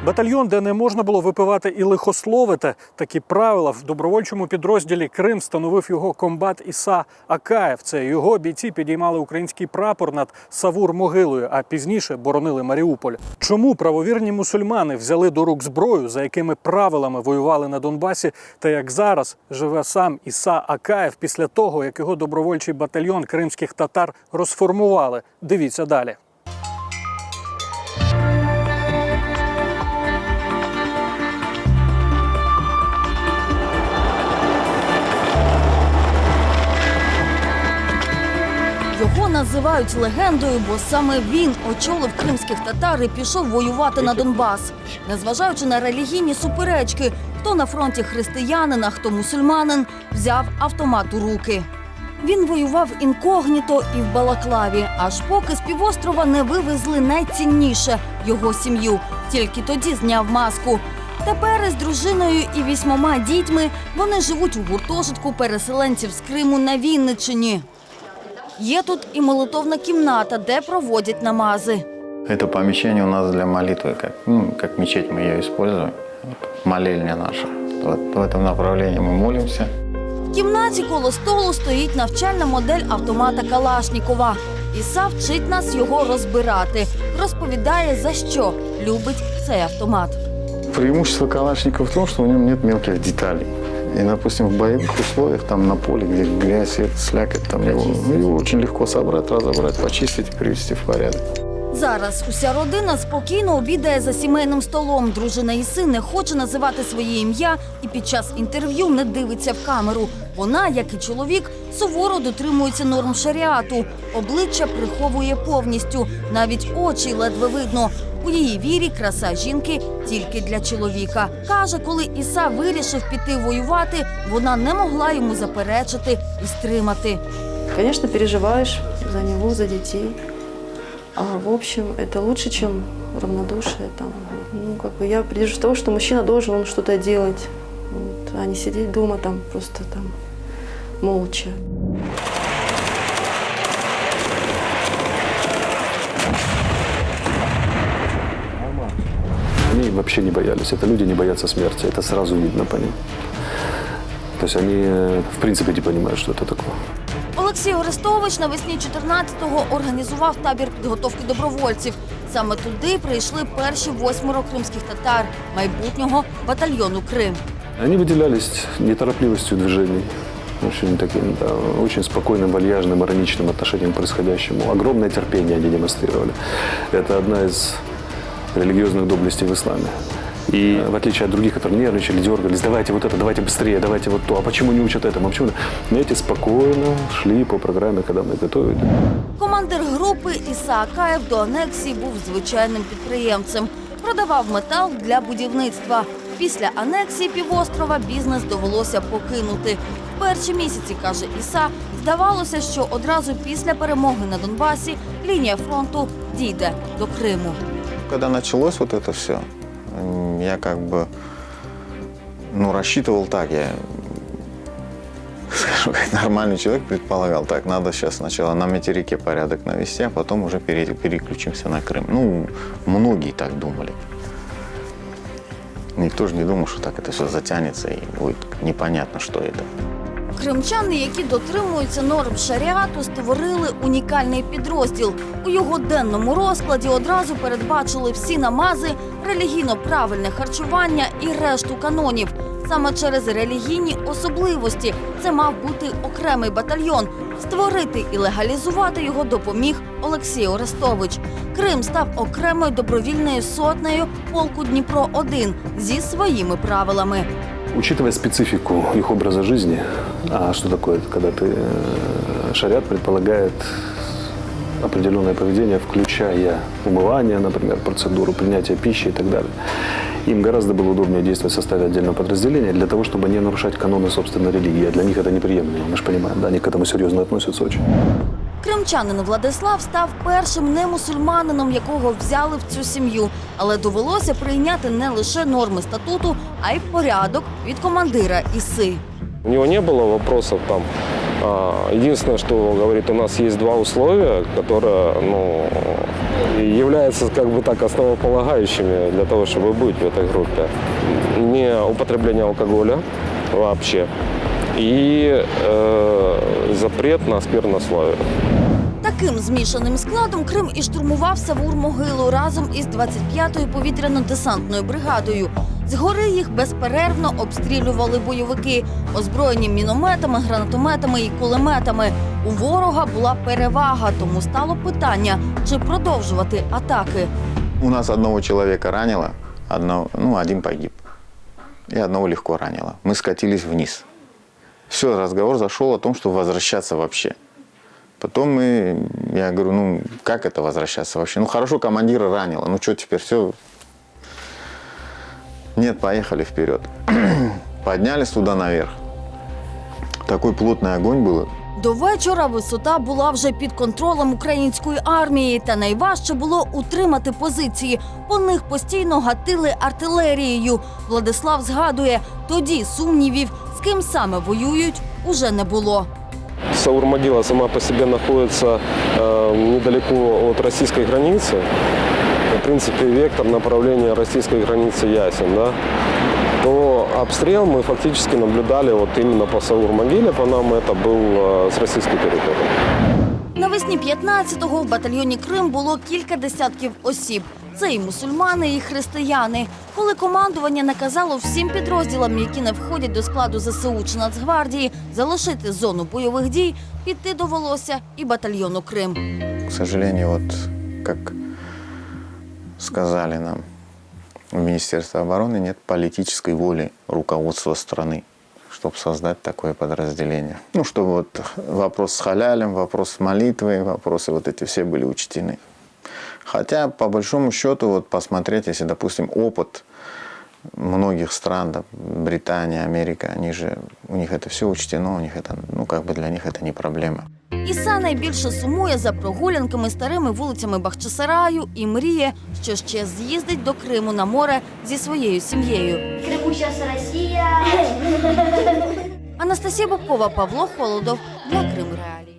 Батальйон, де не можна було випивати і лихословити. Такі правила в добровольчому підрозділі «Крим» встановив його комбат Іса Акаєв. Це його бійці підіймали український прапор над Савур-могилою, а пізніше боронили Маріуполь. Чому правовірні мусульмани взяли до рук зброю, за якими правилами воювали на Донбасі, та як зараз живе сам Іса Акаєв після того, як його добровольчий батальйон кримських татар розформували? Дивіться далі. Його називають легендою, бо саме він очолив кримських татар і пішов воювати на Донбас. Незважаючи на релігійні суперечки, хто на фронті християнин, а хто мусульманин, взяв автомат у руки. Він воював інкогніто і в балаклаві, аж поки з півострова не вивезли найцінніше – його сім'ю. Тільки тоді зняв маску. Тепер із дружиною і 8 дітьми вони живуть у гуртожитку переселенців з Криму на Вінниччині. Є тут і молитовна кімната, де проводять намази. Это помещение у нас для молитвы, как мечеть мы ее используем, молельня наша. Вот в этом направлении мы молимся. В кімнаті коло столу стоїть навчальна модель автомата Калашнікова. Іса вчить нас його розбирати. Розповідає, за що любить цей автомат. Преимущество Калашникова в том, что в нем нет мелких деталей. И, допустим, в боевых условиях, там на поле, где грязь, слякоть, там его очень легко собрать, разобрать, почистить и привести в порядок. Зараз уся родина спокійно обідає за сімейним столом. Дружина Іси не хоче називати своє ім'я і під час інтерв'ю не дивиться в камеру. Вона, як і чоловік, суворо дотримується норм шаріату. Обличчя приховує повністю, навіть очі ледве видно. У її вірі краса жінки тільки для чоловіка. Каже, коли Іса вирішив піти воювати, вона не могла йому заперечити і стримати. Конечно, переживаешь за него, за детей. А в общем, это лучше, чем равнодушие. Я придерживаюсь того, что мужчина должен что-то делать, а не сидеть дома просто молча. Они вообще не боялись. Это люди не боятся смерти. Это сразу видно по ним. То есть они, в принципе, не понимают, что это такое. Олексій Орестович навесні 14-го організував табір підготовки добровольців. Саме туди прийшли перші 8 кримських татар майбутнього батальйону «Крим». Они выделялись неторопливостью движений, очень таким, очень спокойным, вальяжным, ироничным отношением к происходящему. Огромное терпение они демонстрировали. Это одна из религиозных доблестей в исламе. И в отличие от других, которые нервничали, дергались, давайте вот это, давайте быстрее, давайте вот то, а почему не учат этому, а почему? Но эти спокойно шли по программе, когда мы готовили. Командир групи Іса Акаєв до анексії був звичайним підприємцем. Продавав метал для будівництва. Після анексії півострова бізнес довелося покинути. В перші місяці, каже Іса, здавалося, що одразу після перемоги на Донбасі лінія фронту дійде до Криму. Когда началось вот это все, я рассчитывал так, я, скажу, как нормальный человек предполагал, так, надо сейчас сначала на материке порядок навести, а потом уже переключимся на Крым. Многие так думали. Никто же не думал, что так это все затянется и будет непонятно, что это. Кримчани, які дотримуються норм шаріату, створили унікальний підрозділ. У його денному розкладі одразу передбачили всі намази, релігійно правильне харчування і решту канонів. Саме через релігійні особливості це мав бути окремий батальйон. Створити і легалізувати його допоміг Олексій Орестович. Крим став окремою добровільною сотнею полку Дніпро-1 зі своїми правилами. Учитывая специфику их образа жизни, а что такое, когда шариат предполагает определенное поведение, включая умывание, например, процедуру принятия пищи и так далее, им гораздо было удобнее действовать в составе отдельного подразделения для того, чтобы не нарушать каноны собственной религии. А для них это неприемлемо, мы же понимаем, да, они к этому серьезно относятся очень. Кримчанин Владислав став першим немусульманином, якого взяли в цю сім'ю. Але довелося прийняти не лише норми статуту, а й порядок від командира Іси. У него не было вопросов Единственное, что говорит, у нас есть два условия, которые являются как бы так основополагающими для того, чтобы быть в этой группе. Не употребление алкоголя вообще и запрет на сквернословие. Таким змішаним складом Крим і штурмував Савур-Могилу разом із 25-ю повітряно-десантною бригадою. Згори їх безперервно обстрілювали бойовики, озброєні мінометами, гранатометами і кулеметами. У ворога була перевага, тому стало питання, чи продовжувати атаки. У нас одного человека ранило, один погиб. И одного легко ранило. Мы скатились вниз. Все, разговор зашел о том, что возвращаться вообще. Потом я говорю, как это возвращаться вообще? Хорошо, командира ранило, что теперь, все? Нет, поехали вперед. Поднялись туда наверх. Такой плотный огонь был. До вечора висота була вже під контролем української армії, та найважче було утримати позиції. По них постійно гатили артилерією. Владислав згадує, тоді сумнівів, з ким саме воюють, уже не було. Савур-Могила сама по себе находится недалеко от российской границы. В принципе, вектор направления российской границы ясен, да? То обстрел мы фактически наблюдали вот именно по Савур-Могиле, по нам это был с российской территории. Навесні 15-го в батальйоні «Крим» було кілька десятків осіб. Це і мусульмани, і християни. Коли командування наказало всім підрозділам, які не входять до складу ЗСУ чи Нацгвардії, залишити зону бойових дій, піти довелося і батальйону «Крим». К сожалению, как сказали нам в Министерстве обороны, нет политической воли руководства страны, чтобы создать такое подразделение. Чтобы вопрос с халялем, вопрос с молитвой, вопросы эти все были учтены. Хотя, по большому счету, посмотреть, если, допустим, опыт многих стран, да, Британия, Америка, у них это все учтено, у них это, для них это не проблема. Іса найбільше сумує за прогулянками старими вулицями Бахчисараю і мріє, що ще з'їздить до Криму на море зі своєю сім'єю. В Криму зараз Росія. Анастасія Бобкова, Павло Холодов для Крим Реалій.